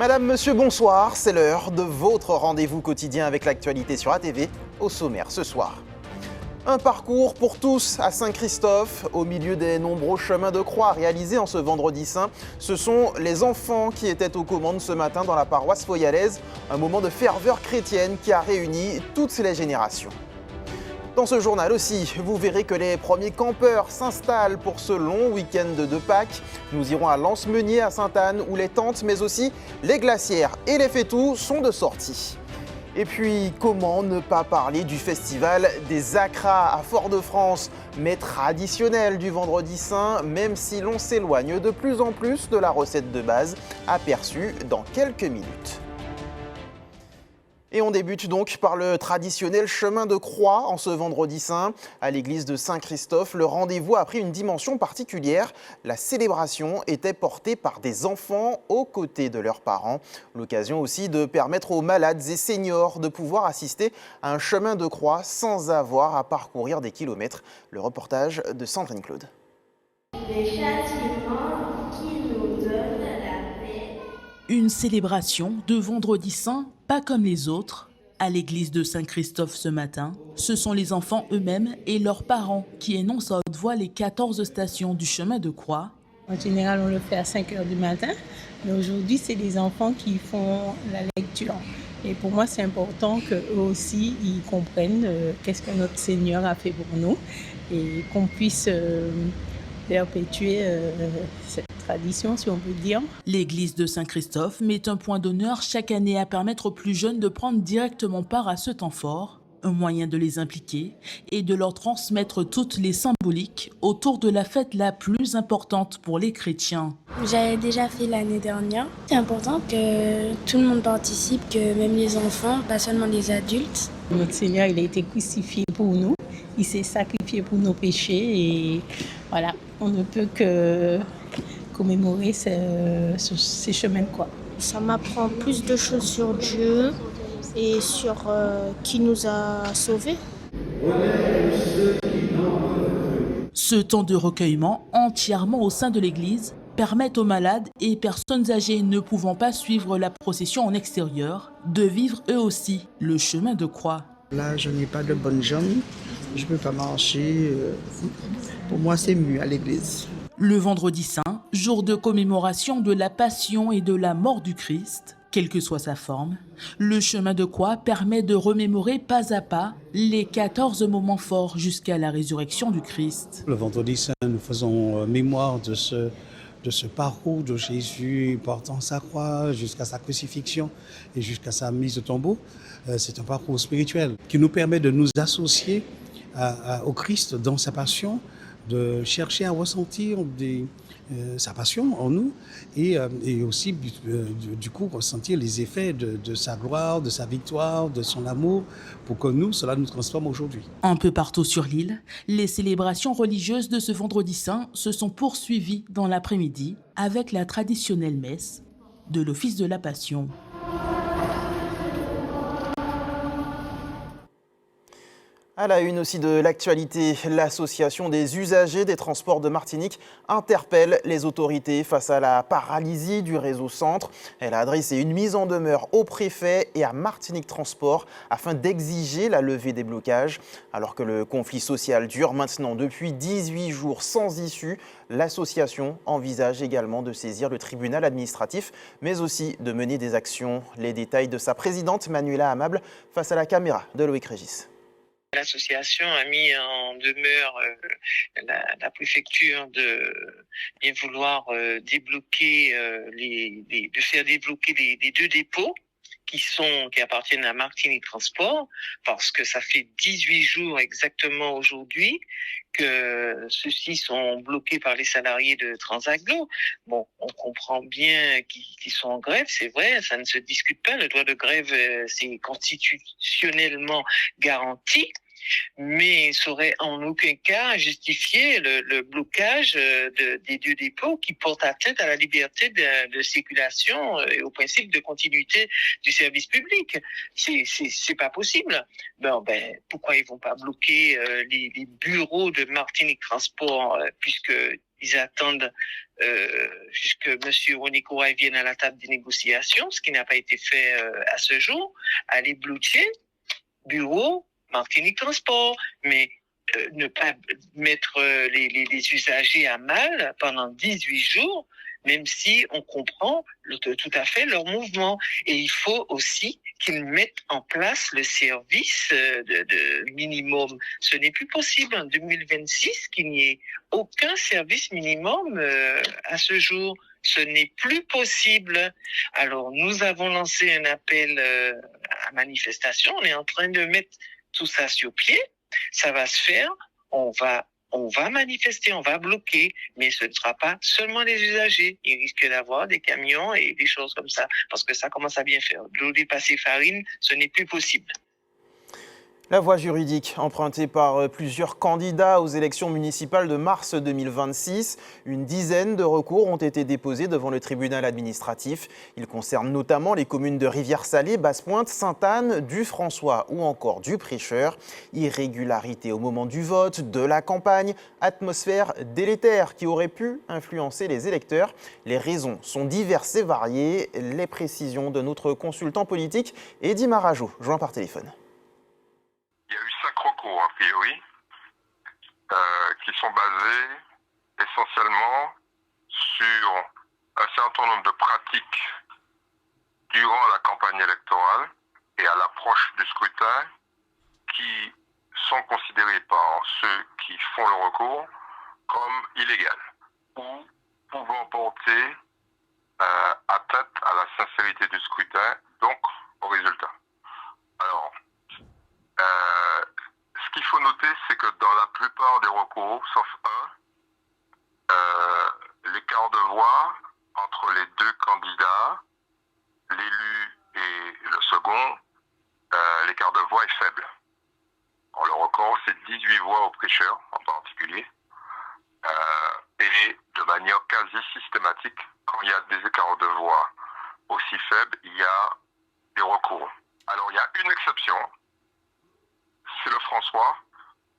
Madame, monsieur, bonsoir. C'est l'heure de votre rendez-vous quotidien avec l'actualité sur ATV. Au sommaire ce soir. Un parcours pour tous à Saint-Christophe. Au milieu des nombreux chemins de croix réalisés en ce vendredi saint, ce sont les enfants qui étaient aux commandes ce matin dans la paroisse foyalaise. Un moment de ferveur chrétienne qui a réuni toutes les générations. Dans ce journal aussi, vous verrez que les premiers campeurs s'installent pour ce long week-end de Pâques. Nous irons à Lens-Meunier, à Sainte-Anne, où les tentes, mais aussi les glacières et les fétous sont de sortie. Et puis, comment ne pas parler du festival des Acras à Fort-de-France, mais traditionnel du vendredi saint, même si l'on s'éloigne de plus en plus de la recette de base, aperçue dans quelques minutes. Et on débute donc par le traditionnel chemin de croix en ce vendredi saint. À l'église de Saint-Christophe, le rendez-vous a pris une dimension particulière. La célébration était portée par des enfants aux côtés de leurs parents. L'occasion aussi de permettre aux malades et seniors de pouvoir assister à un chemin de croix sans avoir à parcourir des kilomètres. Le reportage de Sandrine Claude. Les châtiments qui nous donnent la paix. Une célébration de vendredi saint, pas comme les autres. À l'église de Saint-Christophe ce matin, ce sont les enfants eux-mêmes et leurs parents qui énoncent à haute voix les 14 stations du chemin de croix. En général, on le fait à 5 h du matin, mais aujourd'hui, c'est les enfants qui font la lecture. Et pour moi, c'est important qu'eux aussi, ils comprennent qu'est-ce que notre Seigneur a fait pour nous et qu'on puisse perpétuer cette tradition, si on peut dire. L'église de Saint-Christophe met un point d'honneur chaque année à permettre aux plus jeunes de prendre directement part à ce temps fort, un moyen de les impliquer et de leur transmettre toutes les symboliques autour de la fête la plus importante pour les chrétiens. J'avais déjà fait l'année dernière. C'est important que tout le monde participe, que même les enfants, pas seulement les adultes. Notre Seigneur, il a été crucifié pour nous. Il s'est sacrifié pour nos péchés et voilà, on ne peut que commémorer ces chemins de croix. Ça m'apprend plus de choses sur Dieu et sur qui nous a sauvés. Ce temps de recueillement entièrement au sein de l'église permet aux malades et personnes âgées ne pouvant pas suivre la procession en extérieur de vivre eux aussi le chemin de croix. Là, je n'ai pas de bonnes jambes, je ne peux pas marcher. Pour moi, c'est mieux à l'église. Le vendredi saint, jour de commémoration de la passion et de la mort du Christ, quelle que soit sa forme, le chemin de croix permet de remémorer pas à pas les 14 moments forts jusqu'à la résurrection du Christ. Le vendredi saint, nous faisons mémoire de ce parcours de Jésus portant sa croix jusqu'à sa crucifixion et jusqu'à sa mise au tombeau. C'est un parcours spirituel qui nous permet de nous associer au Christ dans sa passion, de chercher à ressentir sa passion en nous et aussi du coup ressentir les effets de sa gloire, de sa victoire, de son amour pour que cela nous transforme aujourd'hui. Un peu partout sur l'île, les célébrations religieuses de ce vendredi saint se sont poursuivies dans l'après-midi avec la traditionnelle messe de l'Office de la Passion. À la une aussi de l'actualité, l'association des usagers des transports de Martinique interpelle les autorités face à la paralysie du réseau Centre. Elle a adressé une mise en demeure au préfet et à Martinique Transport afin d'exiger la levée des blocages. Alors que le conflit social dure maintenant depuis 18 jours sans issue, l'association envisage également de saisir le tribunal administratif, mais aussi de mener des actions. Les détails de sa présidente Manuela Amable face à la caméra de Loïc Régis. L'association a mis en demeure la préfecture de bien vouloir débloquer de faire débloquer les deux dépôts qui appartiennent à Martinique Transport, parce que ça fait 18 jours exactement aujourd'hui que ceux-ci sont bloqués par les salariés de Transaglo. Bon, on comprend bien qu'ils sont en grève, c'est vrai, ça ne se discute pas. Le droit de grève, c'est constitutionnellement garanti. Mais saurait en aucun cas justifier le blocage des deux dépôts qui portent atteinte à la liberté de circulation et au principe de continuité du service public. C'est pas possible. Pourquoi ils vont pas bloquer les bureaux de Martinique Transport puisque Ils attendent que M. René Courail vienne à la table des négociations, ce qui n'a pas été fait à ce jour. Aller bloquer, bureau, Martinique Transport, mais ne pas mettre les usagers à mal pendant 18 jours, même si on comprend tout à fait leur mouvement. Et il faut aussi qu'ils mettent en place le service de minimum. Ce n'est plus possible en 2026 qu'il n'y ait aucun service minimum à ce jour. Ce n'est plus possible. Alors, nous avons lancé un appel à manifestation. On est en train de mettre tout ça sur pied. Ça va se faire. On va manifester, on va bloquer, mais ce ne sera pas seulement les usagers. Il risque d'avoir des camions et des choses comme ça, parce que ça commence à bien faire. De l'eau dépassée farine, ce n'est plus possible. La voie juridique empruntée par plusieurs candidats aux élections municipales de mars 2026. Une dizaine de recours ont été déposés devant le tribunal administratif. Ils concernent notamment les communes de Rivière-Salée, Basse-Pointe, Sainte-Anne, du François ou encore du Prêcheur. Irrégularité au moment du vote, de la campagne, atmosphère délétère qui aurait pu influencer les électeurs. Les raisons sont diverses et variées. Les précisions de notre consultant politique, Eddy Marajo, joint par téléphone. Il y a eu 5 recours, a priori, qui sont basés essentiellement sur un certain nombre de pratiques durant la campagne électorale et à l'approche du scrutin qui sont considérées par ceux qui font le recours comme illégales ou pouvant porter atteinte à la sincérité du scrutin, donc au résultat. Alors, ce qu'il faut noter, c'est que dans la plupart des recours, sauf un, l'écart de voix entre les deux candidats, l'élu et le second, l'écart de voix est faible. Alors, le record, c'est 18 voix au prêcheur en particulier. Et de manière quasi systématique, quand il y a des écarts de voix aussi faibles, il y a des recours. Alors, il y a une exception. C'est le François,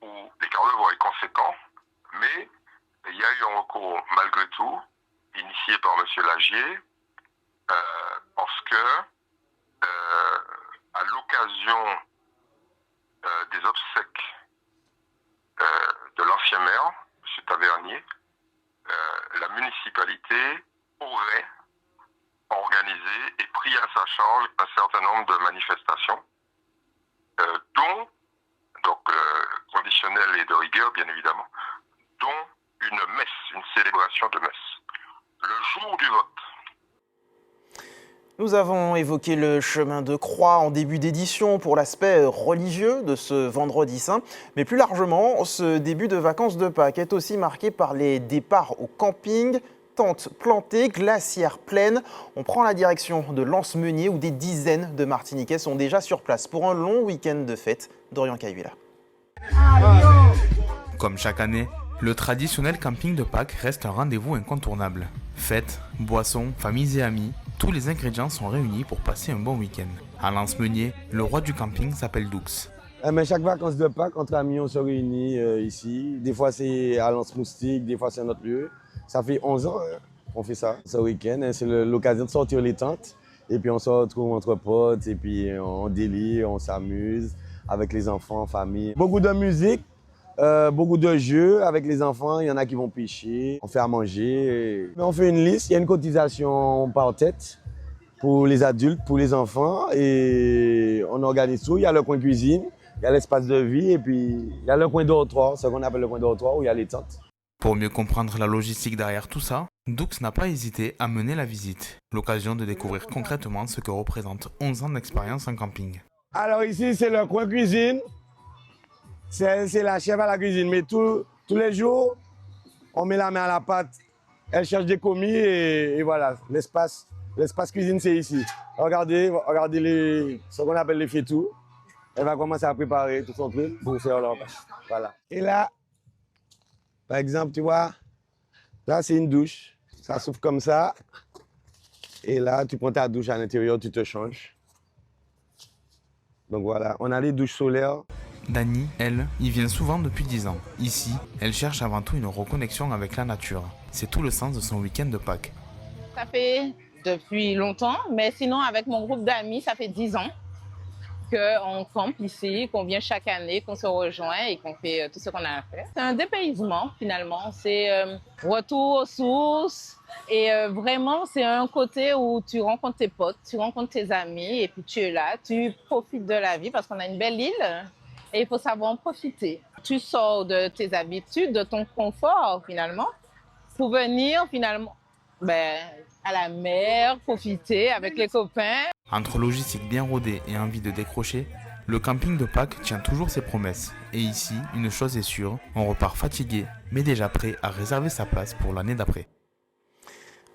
où l'écart de voix est conséquent, mais il y a eu un recours malgré tout, initié par M. Lagier, parce que, à l'occasion des obsèques de l'ancien maire, M. Tavernier, la municipalité aurait organisé et pris à sa charge un certain nombre de manifestations, dont donc conditionnel et de rigueur, bien évidemment, dont une messe, une célébration de messe, le jour du vote. Nous avons évoqué le chemin de croix en début d'édition pour l'aspect religieux de ce vendredi saint, mais plus largement, ce début de vacances de Pâques est aussi marqué par les départs au camping, tentes plantées, glacières pleines. On prend la direction de Lens-Meunier où des dizaines de Martiniquais sont déjà sur place pour un long week-end de fête. Dorian Cahuila. Comme chaque année, le traditionnel camping de Pâques reste un rendez-vous incontournable. Fêtes, boissons, familles et amis, tous les ingrédients sont réunis pour passer un bon week-end. À Lens-Meunier, le roi du camping s'appelle Doux. Mais chaque vacances de Pâques, entre amis, on se réunit ici. Des fois, c'est à Lens-Moustique, des fois, c'est un autre lieu. Ça fait 11 ans qu'on fait ça, ce week-end. C'est l'occasion de sortir les tentes. Et puis, on se retrouve entre potes, et puis on délire, on s'amuse avec les enfants, en famille. Beaucoup de musique, beaucoup de jeux avec les enfants. Il y en a qui vont pêcher, on fait à manger. On fait une liste, il y a une cotisation par tête pour les adultes, pour les enfants. Et on organise tout. Il y a le coin cuisine, il y a l'espace de vie, et puis il y a le coin dortoir, ce qu'on appelle le coin dortoir, où il y a les tentes. Pour mieux comprendre la logistique derrière tout ça, Doux n'a pas hésité à mener la visite. L'occasion de découvrir concrètement ce que représente 11 ans d'expérience en camping. Alors ici, c'est le coin cuisine. C'est la chef à la cuisine. Mais tous les jours, on met la main à la pâte. Elle cherche des commis et voilà. L'espace cuisine, c'est ici. Regardez ce qu'on appelle les fétous. Elle va commencer à préparer tout son truc pour faire leur pâte. Voilà. Et là, par exemple, tu vois, là, c'est une douche. Ça s'ouvre comme ça. Et là, tu prends ta douche à l'intérieur, tu te changes. Donc voilà, on a les douches solaires. Dani, elle, y vient souvent depuis 10 ans. Ici, elle cherche avant tout une reconnexion avec la nature. C'est tout le sens de son week-end de Pâques. Ça fait depuis longtemps, mais sinon avec mon groupe d'amis, ça fait 10 ans qu'on campe ici, qu'on vient chaque année, qu'on se rejoint et qu'on fait tout ce qu'on a à faire. C'est un dépaysement finalement, c'est retour aux sources et vraiment c'est un côté où tu rencontres tes potes, tu rencontres tes amis et puis tu es là, tu profites de la vie parce qu'on a une belle île et il faut savoir en profiter. Tu sors de tes habitudes, de ton confort finalement pour venir finalement à la mer, profiter avec les copains. Entre logistique bien rodée et envie de décrocher, le camping de Pâques tient toujours ses promesses. Et ici, une chose est sûre, on repart fatigué, mais déjà prêt à réserver sa place pour l'année d'après.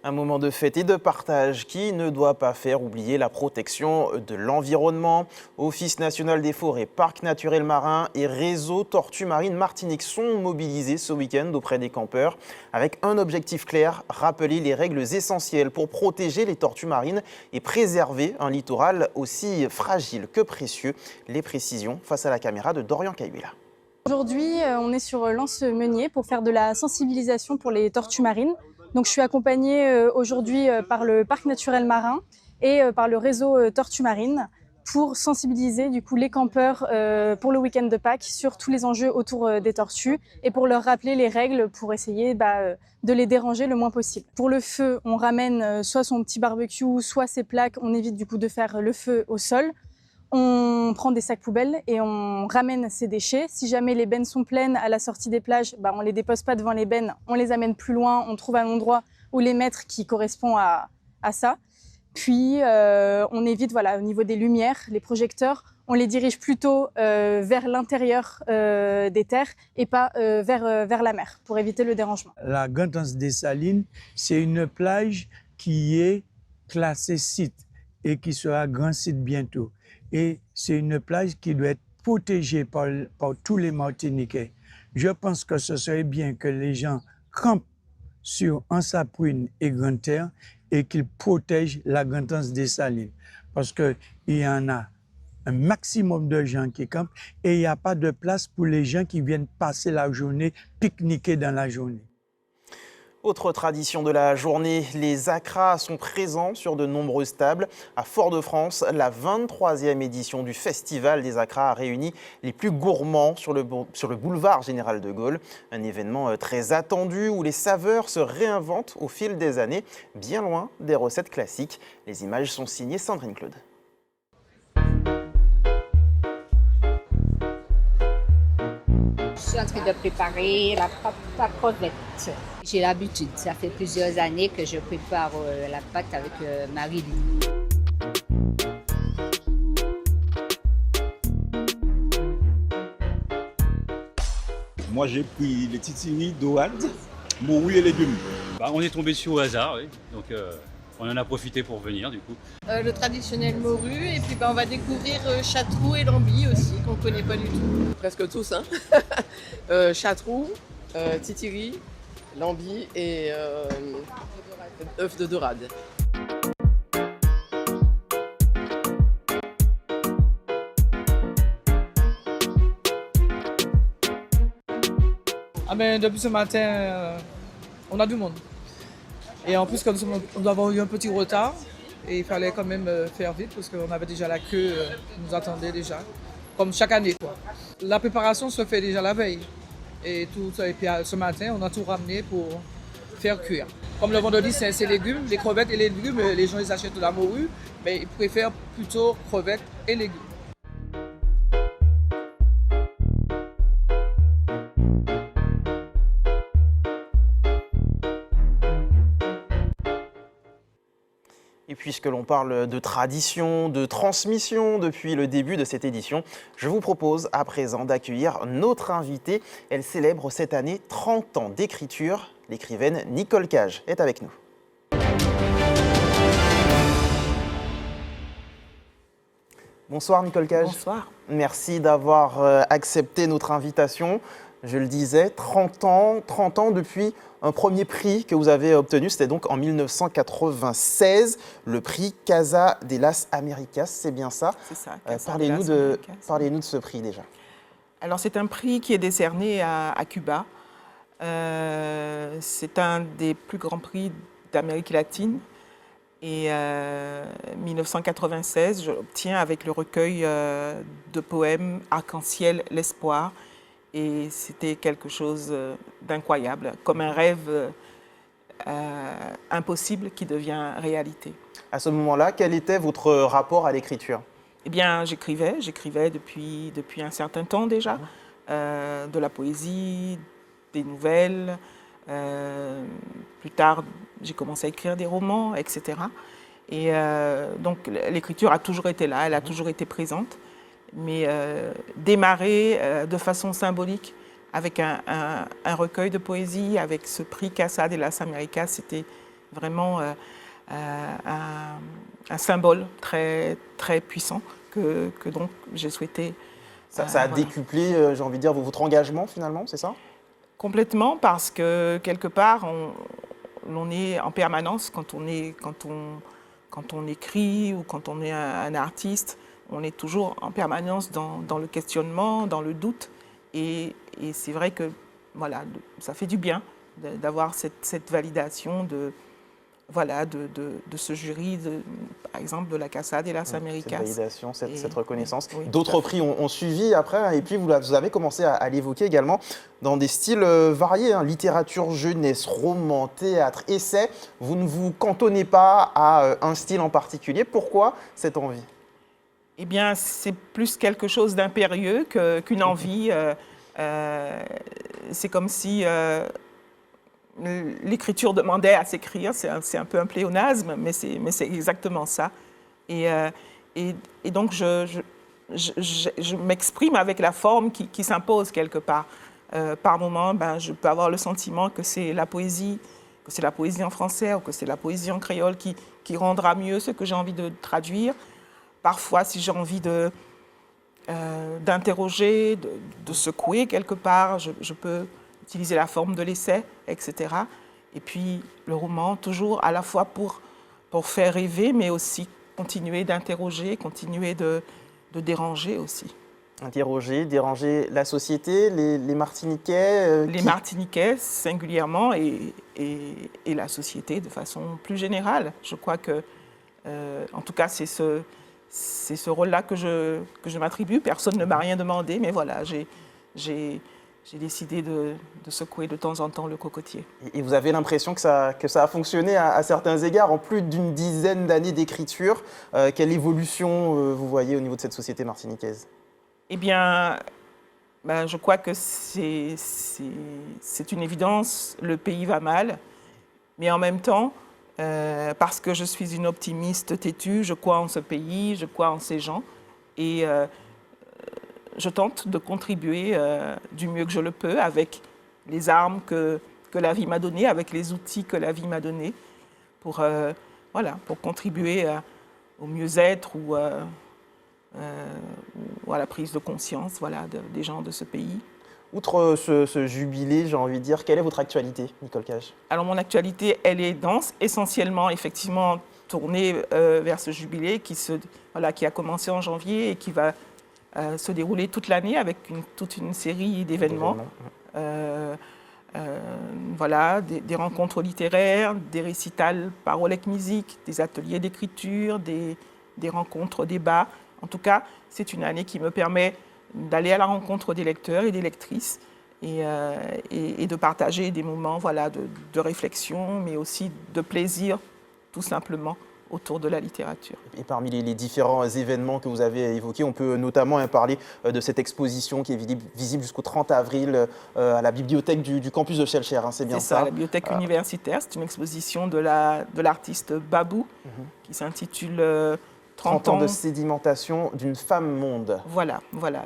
Un moment de fête et de partage qui ne doit pas faire oublier la protection de l'environnement. Office national des forêts, parcs naturels marins et réseau Tortues Marines Martinique sont mobilisés ce week-end auprès des campeurs avec un objectif clair, rappeler les règles essentielles pour protéger les tortues marines et préserver un littoral aussi fragile que précieux. Les précisions face à la caméra de Dorian Cahuila. Aujourd'hui, on est sur Lens-Meunier pour faire de la sensibilisation pour les tortues marines. Donc, je suis accompagnée aujourd'hui par le parc naturel marin et par le réseau Tortues Marines pour sensibiliser du coup les campeurs pour le week-end de Pâques sur tous les enjeux autour des tortues et pour leur rappeler les règles pour essayer de les déranger le moins possible. Pour le feu, on ramène soit son petit barbecue, soit ses plaques. On évite du coup de faire le feu au sol. On prend des sacs poubelles et on ramène ces déchets. Si jamais les bennes sont pleines à la sortie des plages, on ne les dépose pas devant les bennes, on les amène plus loin, on trouve un endroit où les mettre qui correspond à ça. Puis on évite, au niveau des lumières, les projecteurs, on les dirige plutôt vers l'intérieur des terres et pas vers la mer pour éviter le dérangement. La Gantance des Salines, c'est une plage qui est classée site et qui sera grand site bientôt. Et c'est une plage qui doit être protégée par tous les Martiniquais. Je pense que ce serait bien que les gens campent sur Ansaprune et Grande-Terre et qu'ils protègent la Gantance des Salines. Parce qu'il y en a un maximum de gens qui campent et il n'y a pas de place pour les gens qui viennent passer la journée, pique-niquer dans la journée. Autre tradition de la journée, les acras sont présents sur de nombreuses tables. À Fort-de-France, la 23e édition du Festival des acras a réuni les plus gourmands sur le boulevard Général de Gaulle. Un événement très attendu où les saveurs se réinventent au fil des années, bien loin des recettes classiques. Les images sont signées Sandrine Claude. Je suis en train de préparer la pâte à crevettes. J'ai l'habitude, ça fait plusieurs années que je prépare la pâte avec Marie-Louise. Moi j'ai pris les titiri, dorade, morue et légumes. On est tombé dessus au hasard, oui. Donc on en a profité pour venir du coup. Le traditionnel morue et puis on va découvrir châteroux et lambi aussi qu'on ne connaît pas du tout. Presque tous, hein. Châteroux, titiri, lambi et œufs de dorade. Depuis ce matin, on a du monde. Et en plus, comme nous avons eu un petit retard, et il fallait quand même faire vite parce qu'on avait déjà la queue qui nous attendait déjà, comme chaque année, quoi. La préparation se fait déjà la veille. Et puis ce matin, on a tout ramené pour faire cuire. Comme le vendredi, c'est légumes, les crevettes et les légumes, les gens ils achètent de la morue, mais ils préfèrent plutôt crevettes et légumes. Et puisque l'on parle de tradition, de transmission depuis le début de cette édition, je vous propose à présent d'accueillir notre invitée. Elle célèbre cette année 30 ans d'écriture. L'écrivaine Nicole Cage est avec nous. Bonsoir Nicole Cage. Bonsoir. Merci d'avoir accepté notre invitation. Je le disais, 30 ans depuis un premier prix que vous avez obtenu, c'était donc en 1996, le prix Casa de las Américas, c'est bien ça? C'est ça. Parlez-nous de ce prix déjà. Alors, c'est un prix qui est décerné à Cuba. C'est un des plus grands prix d'Amérique latine. Et 1996, je l'obtiens avec le recueil de poèmes Arc-en-ciel, l'espoir. Et c'était quelque chose d'incroyable, comme un rêve impossible qui devient réalité. À ce moment-là, quel était votre rapport à l'écriture? Eh bien, j'écrivais depuis un certain temps déjà, de la poésie, des nouvelles. Plus tard, j'ai commencé à écrire des romans, etc. Et donc, l'écriture a toujours été là, elle a toujours été présente. Mais démarrer de façon symbolique avec un recueil de poésie, avec ce prix Casa de las Américas, c'était vraiment un symbole très, très puissant que donc j'ai souhaité. Ça a décuplé, j'ai envie de dire, votre engagement finalement, c'est ça? Complètement, parce que quelque part, on est en permanence quand on écrit ou quand on est un artiste, on est toujours en permanence dans le questionnement, dans le doute. Et c'est vrai que voilà, ça fait du bien d'avoir cette validation de ce jury, par exemple, de la Casa de las Américas. Cette validation, cette reconnaissance. Oui, d'autres prix ont suivi après, et puis vous avez commencé à l'évoquer également dans des styles variés, littérature, jeunesse, roman, théâtre, essai. Vous ne vous cantonnez pas à un style en particulier. Pourquoi cette envie? Eh bien, c'est plus quelque chose d'impérieux qu'une envie. C'est comme si l'écriture demandait à s'écrire. C'est un peu un pléonasme, mais c'est exactement ça. Et donc, je m'exprime avec la forme qui s'impose quelque part. Par moments, je peux avoir le sentiment que c'est la poésie en français ou que c'est la poésie en créole qui rendra mieux ce que j'ai envie de traduire. Parfois, si j'ai envie d'interroger, de secouer quelque part, je peux utiliser la forme de l'essai, etc. Et puis le roman, toujours à la fois pour faire rêver, mais aussi continuer d'interroger, continuer de déranger aussi. Interroger, déranger la société, les Martiniquais Les Martiniquais singulièrement et la société de façon plus générale. Je crois que, en tout cas, c'est ce rôle-là que je m'attribue. Personne ne m'a rien demandé, mais voilà, j'ai décidé de secouer de temps en temps le cocotier. Et vous avez l'impression que ça a fonctionné à certains égards, en plus d'une dizaine d'années d'écriture. Quelle évolution vous voyez au niveau de cette société martiniquaise? Eh bien, je crois que c'est une évidence, le pays va mal, mais en même temps, parce que je suis une optimiste têtue, je crois en ce pays, je crois en ces gens, et je tente de contribuer du mieux que je le peux avec les armes que la vie m'a données, avec les outils que la vie m'a donnés, pour contribuer au mieux-être ou à la prise de conscience des gens de ce pays. Outre ce jubilé, j'ai envie de dire, quelle est votre actualité, Nicole Cage? Alors mon actualité, elle est dense, essentiellement effectivement tournée vers ce jubilé qui a commencé en janvier et qui va se dérouler toute l'année avec toute une série d'événements. Des rencontres littéraires, des récitals parole musique, des ateliers d'écriture, des rencontres, débats. En tout cas, c'est une année qui me permet d'aller à la rencontre des lecteurs et des lectrices et de partager des moments de réflexion, mais aussi de plaisir, tout simplement, autour de la littérature. Et parmi les différents événements que vous avez évoqués, on peut notamment parler de cette exposition qui est visible jusqu'au 30 avril à la bibliothèque du campus de Schellcher, c'est bien ça? C'est ça, la bibliothèque universitaire. C'est une exposition de l'artiste Babou qui s'intitule 30 ans de sédimentation d'une femme monde. Voilà.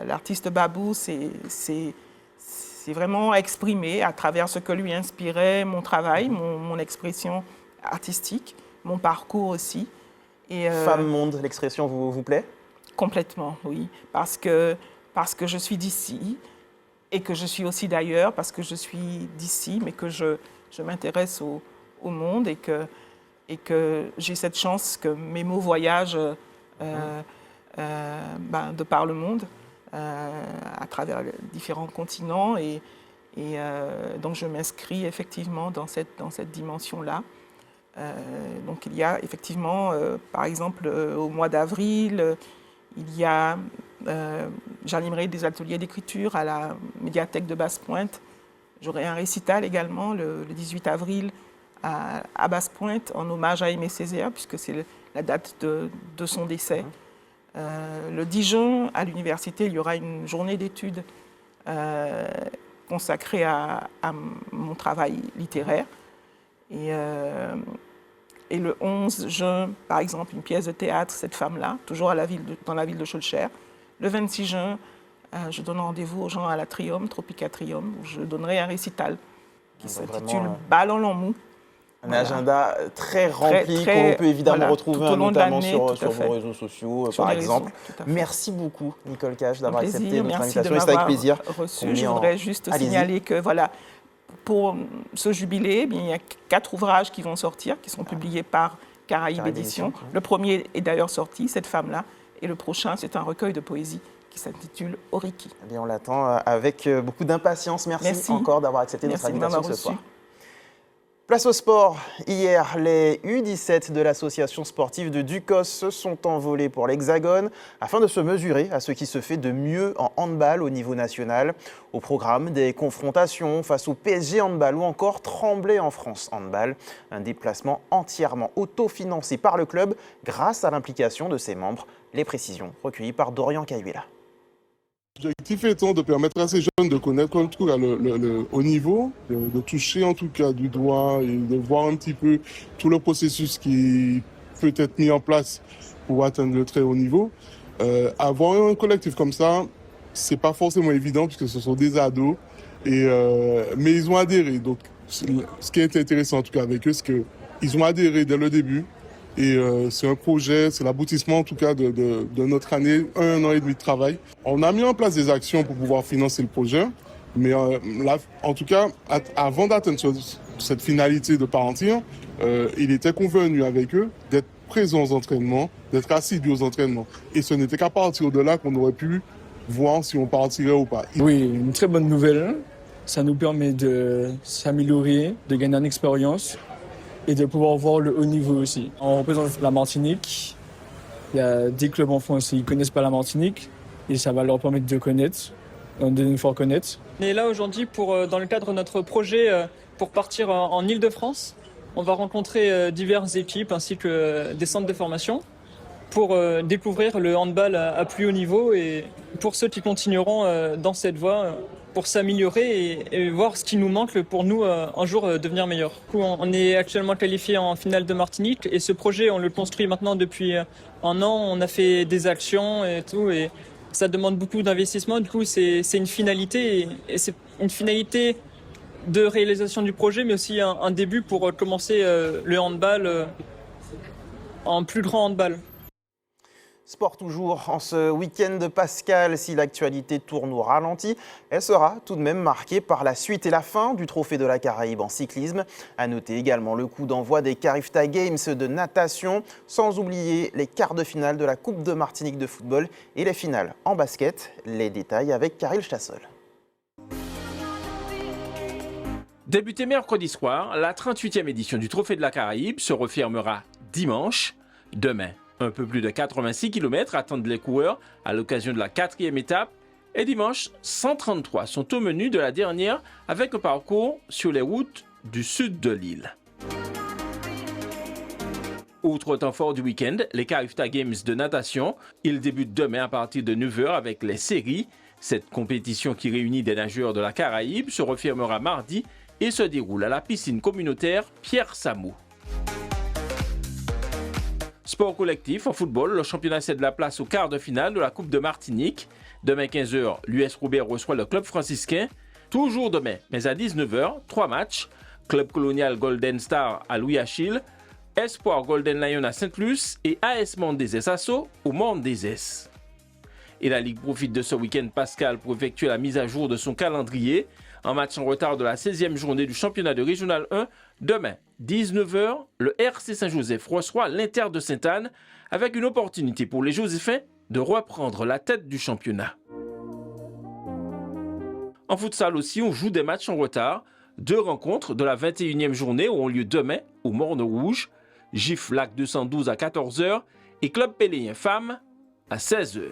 L'artiste Babou, c'est vraiment exprimé à travers ce que lui inspirait mon travail, mon expression artistique, mon parcours aussi. Et, femme monde, l'expression vous plaît? Complètement, oui. Parce que je suis d'ici et que je suis aussi d'ailleurs, parce que je suis d'ici, mais que je m'intéresse au monde et que j'ai cette chance que mes mots voyagent de par le monde. à travers les différents continents. Et donc je m'inscris effectivement dans cette dimension-là. Donc il y a effectivement, par exemple, au mois d'avril, j'animerai des ateliers d'écriture à la médiathèque de Basse-Pointe. J'aurai un récital également le 18 avril à Basse-Pointe en hommage à Aimé Césaire, puisque c'est la date de son décès. Le 10 juin, à l'université, il y aura une journée d'études consacrée à mon travail littéraire. Et le 11 juin, par exemple, une pièce de théâtre, Cette femme-là, toujours dans la ville de Schœlcher. Le 26 juin, je donne rendez-vous aux gens à l'Atrium, Tropicatrium, où je donnerai un récital qui s'intitule Bal en Lambou. Un agenda très rempli qu'on peut évidemment retrouver notamment sur vos réseaux sociaux, par exemple. Merci beaucoup, Nicole Cache, d'avoir accepté notre invitation. Merci c'est avec plaisir. Reçu. Je voudrais juste signaler que pour ce jubilé, il y a 4 ouvrages qui vont sortir, qui sont publiés par Caraïbes Éditions. Le premier est d'ailleurs sorti, Cette femme-là, et le prochain, c'est un recueil de poésie qui s'intitule Oriki. Eh bien, on l'attend avec beaucoup d'impatience. Merci encore d'avoir accepté notre invitation ce soir. Place au sport. Hier, les U17 de l'association sportive de Ducos se sont envolés pour l'Hexagone afin de se mesurer à ce qui se fait de mieux en handball au niveau national. Au programme, des confrontations face au PSG handball ou encore Tremblay en France handball. Un déplacement entièrement autofinancé par le club grâce à l'implication de ses membres. Les précisions recueillies par Dorian Cayuela. L'objectif étant de permettre à ces jeunes de connaître en tout cas le haut niveau, de toucher en tout cas du doigt et de voir un petit peu tout le processus qui peut être mis en place pour atteindre le très haut niveau. Avoir un collectif comme ça, c'est pas forcément évident puisque ce sont des ados, mais ils ont adhéré. Donc, ce qui est intéressant en tout cas avec eux, c'est qu'ils ont adhéré dès le début. Et c'est un projet, c'est l'aboutissement en tout cas de notre année, un an et demi de travail. On a mis en place des actions pour pouvoir financer le projet, mais là, en tout cas, avant d'atteindre cette finalité de partir, il était convenu avec eux d'être présents aux entraînements, d'être assidus aux entraînements. Et ce n'était qu'à partir de là qu'on aurait pu voir si on partirait ou pas. Oui, une très bonne nouvelle. Ça nous permet de s'améliorer, de gagner en expérience et de pouvoir voir le haut niveau aussi. On représente la Martinique. Il y a des clubs en France qui ne connaissent pas la Martinique et ça va leur permettre de connaître, de nous faire connaître. On est là aujourd'hui dans le cadre de notre projet pour partir en Île-de-France. On va rencontrer diverses équipes ainsi que des centres de formation pour découvrir le handball à plus haut niveau et pour ceux qui continueront dans cette voie pour s'améliorer et voir ce qui nous manque pour nous un jour devenir meilleur. On est actuellement qualifié en finale de Martinique et ce projet on le construit maintenant depuis un an. On a fait des actions et tout et ça demande beaucoup d'investissement. Du coup c'est une finalité et c'est une finalité de réalisation du projet mais aussi un début pour commencer le handball en plus grand handball. Sport toujours, en ce week-end de Pascal, si l'actualité tourne au ralenti, elle sera tout de même marquée par la suite et la fin du Trophée de la Caraïbe en cyclisme. À noter également le coup d'envoi des Carifta Games de natation, sans oublier les quarts de finale de la Coupe de Martinique de football et les finales en basket. Les détails avec Karil Chassol. Débutée mercredi soir, la 38e édition du Trophée de la Caraïbe se refermera dimanche, demain. Un peu plus de 86 km attendent les coureurs à l'occasion de la 4e étape. Et dimanche, 133 sont au menu de la dernière avec un parcours sur les routes du sud de l'île. Autre temps fort du week-end, les Carifta Games de natation. Ils débutent demain à partir de 9h avec les séries. Cette compétition qui réunit des nageurs de la Caraïbe se refermera mardi et se déroule à la piscine communautaire Pierre Samou. Sport collectif en football, le championnat cède la place au quart de finale de la Coupe de Martinique. Demain 15h, l'US Roubaix reçoit le club franciscain. Toujours demain, mais à 19h, 3 matchs. Club colonial Golden Star à Louis-Achille, Espoir Golden Lion à Sainte-Luce et AS Mont-des-Ès Asso au Mont-des-Ès. Et la Ligue profite de ce week-end pascal pour effectuer la mise à jour de son calendrier. Un match en retard de la 16e journée du championnat de Régional 1. Demain, 19h, le RC Saint-Joseph reçoit l'Inter de Sainte-Anne avec une opportunité pour les Joséphins de reprendre la tête du championnat. En futsal aussi, on joue des matchs en retard. 2 rencontres de la 21e journée auront lieu demain au Morne-Rouge. GIF Lac 212 à 14h et Club Péléen Femmes à 16h.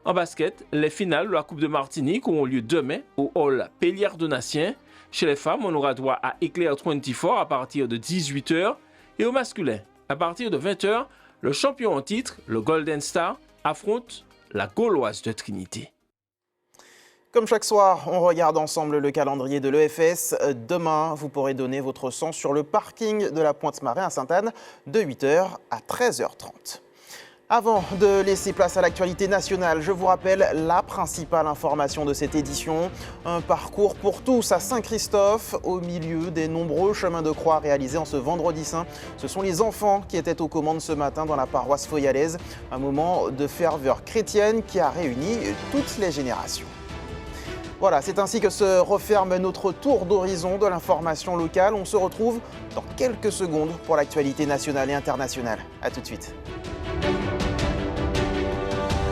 En basket, les finales de la Coupe de Martinique auront lieu demain au hall Pélière-Donatien. Chez les femmes, on aura droit à Éclair 24 à partir de 18h. Et au masculin, à partir de 20h, le champion en titre, le Golden Star, affronte la Gauloise de Trinité. Comme chaque soir, on regarde ensemble le calendrier de l'EFS. Demain, vous pourrez donner votre sang sur le parking de la Pointe-Marin à Sainte-Anne de 8h à 13h30. Avant de laisser place à l'actualité nationale, je vous rappelle la principale information de cette édition. Un parcours pour tous à Saint-Christophe, au milieu des nombreux chemins de croix réalisés en ce vendredi saint. Ce sont les enfants qui étaient aux commandes ce matin dans la paroisse foyalaise. Un moment de ferveur chrétienne qui a réuni toutes les générations. Voilà, c'est ainsi que se referme notre tour d'horizon de l'information locale. On se retrouve dans quelques secondes pour l'actualité nationale et internationale. A tout de suite.